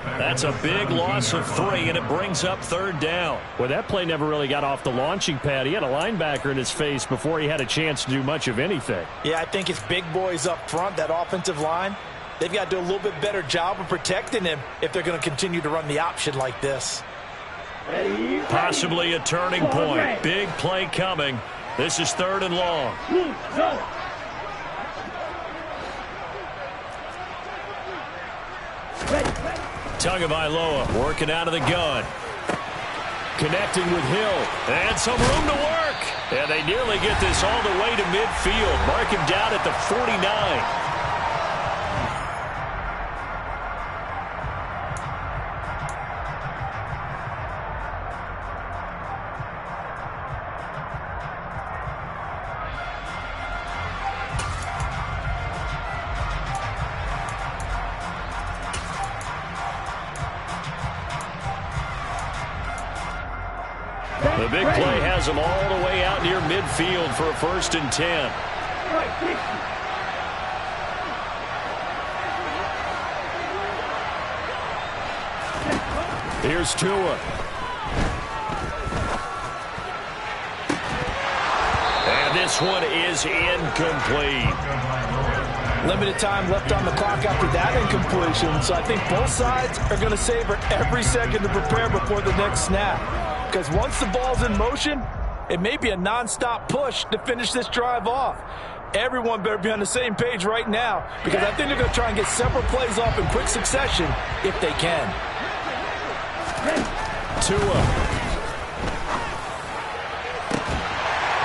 That's a big loss of 3, and it brings up 3rd down. Well, that play never really got off the launching pad. He had a linebacker in his face before he had a chance to do much of anything. Yeah, I think it's big boys up front, that offensive line. They've got to do a little bit better job of protecting him if they're going to continue to run the option like this. Ready, Possibly a turning point. Big play coming. This is 3rd and long. Go. Ready, ready. Tagovailoa working out of the gun. Connecting with Hill. And some room to work. And they nearly get this all the way to midfield. Mark him down at the 49. The big play has them all the way out near midfield for a 1st and 10. Right, 60. Here's Tua. And this one is incomplete. Limited time left on the clock after that incompletion, so I think both sides are going to savor every second to prepare before the next snap. Because once the ball's in motion, it may be a non-stop push to finish this drive off. Everyone better be on the same page right now, because I think they're going to try and get several plays off in quick succession if they can. Tua.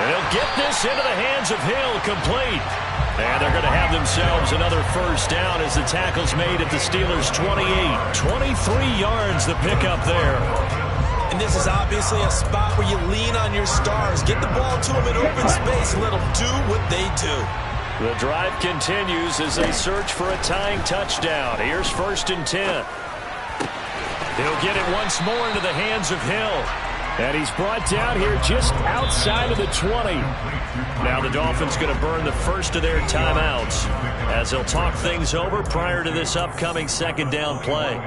And he'll get this into the hands of Hill, complete. And they're going to have themselves another 1st down as the tackle's made at the Steelers' 28. 23 yards the pickup there. And this is obviously a spot where you lean on your stars. Get the ball to them in open space and let them do what they do. The drive continues as they search for a tying touchdown. Here's 1st and 10. He'll get it once more into the hands of Hill. And he's brought down here just outside of the 20. Now the Dolphins going to burn the first of their timeouts as they'll talk things over prior to this upcoming 2nd down play.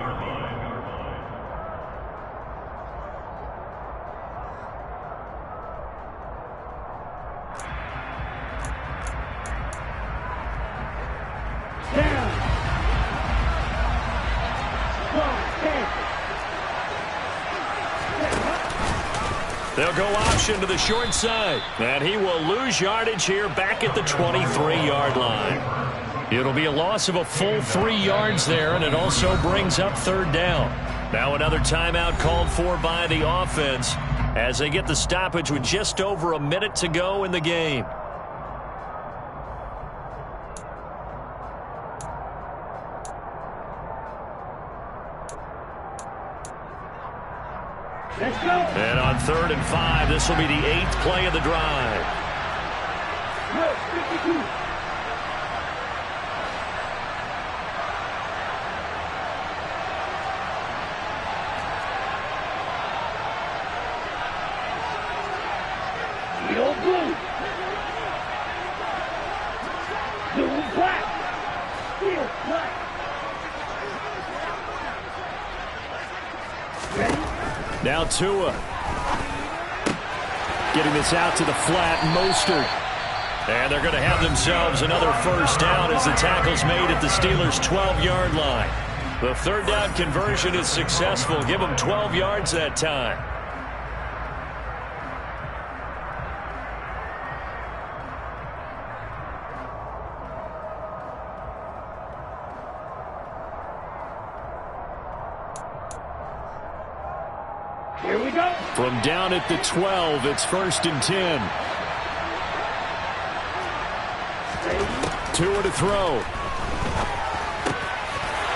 They'll go option to the short side, and he will lose yardage here back at the 23-yard line. It'll be a loss of a full 3 yards there, and it also brings up 3rd down. Now another timeout called for by the offense as they get the stoppage with just over a minute to go in the game. Let's go. And on 3rd and 5, this will be the 8th play of the drive. Good, 52. Steel blue. Blue black. Steel black. Ready? Now Tua. Getting this out to the flat. Mostert. And they're going to have themselves another 1st down as the tackle's made at the Steelers' 12-yard line. The 3rd down conversion is successful. Give them 12 yards that time. Here we go. From down at the 12, it's 1st and 10. Tua to throw.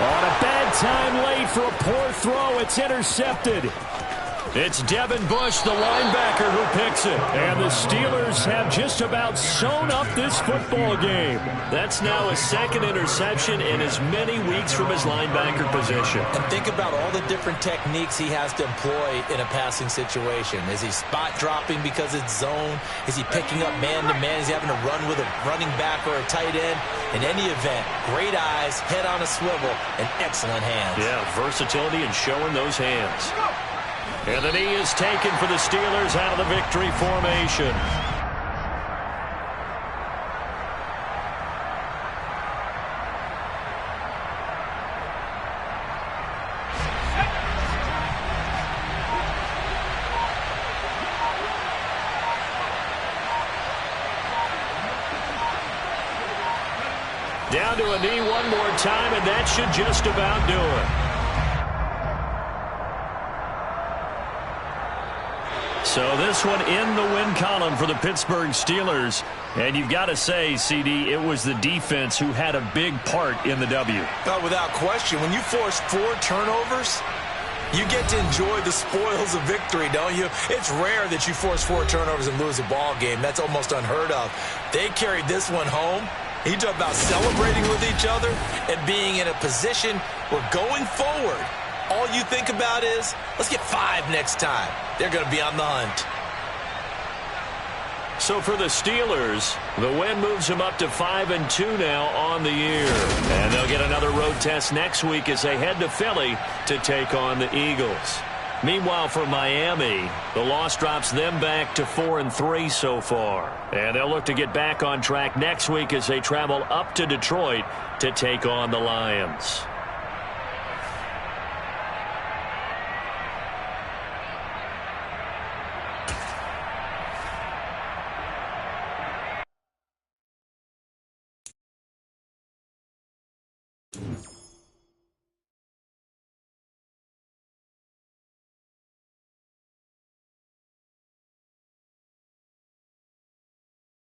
On a bad time late for a poor throw. It's intercepted. It's Devin Bush, the linebacker, who picks it. And the Steelers have just about sewn up this football game. That's now his second interception in as many weeks from his linebacker position. And think about all the different techniques he has to employ in a passing situation. Is he spot dropping because it's zone? Is he picking up man-to-man? Is he having to run with a running back or a tight end? In any event, great eyes, head on a swivel, and excellent hands. Yeah, versatility and showing those hands. And the knee is taken for the Steelers out of the victory formation. Down to a knee one more time, and that should just about do it. So this one in the win column for the Pittsburgh Steelers. And you've got to say, CD, it was the defense who had a big part in the W. Without question. When you force 4 turnovers, you get to enjoy the spoils of victory, don't you? It's rare that you force 4 turnovers and lose a ball game. That's almost unheard of. They carried this one home. You talk about celebrating with each other and being in a position where going forward, all you think about is, let's get 5 next time. They're going to be on the hunt. So for the Steelers, the win moves them up to 5-2 now on the year. And they'll get another road test next week as they head to Philly to take on the Eagles. Meanwhile, for Miami, the loss drops them back to 4-3 so far. And they'll look to get back on track next week as they travel up to Detroit to take on the Lions. Mm-hmm.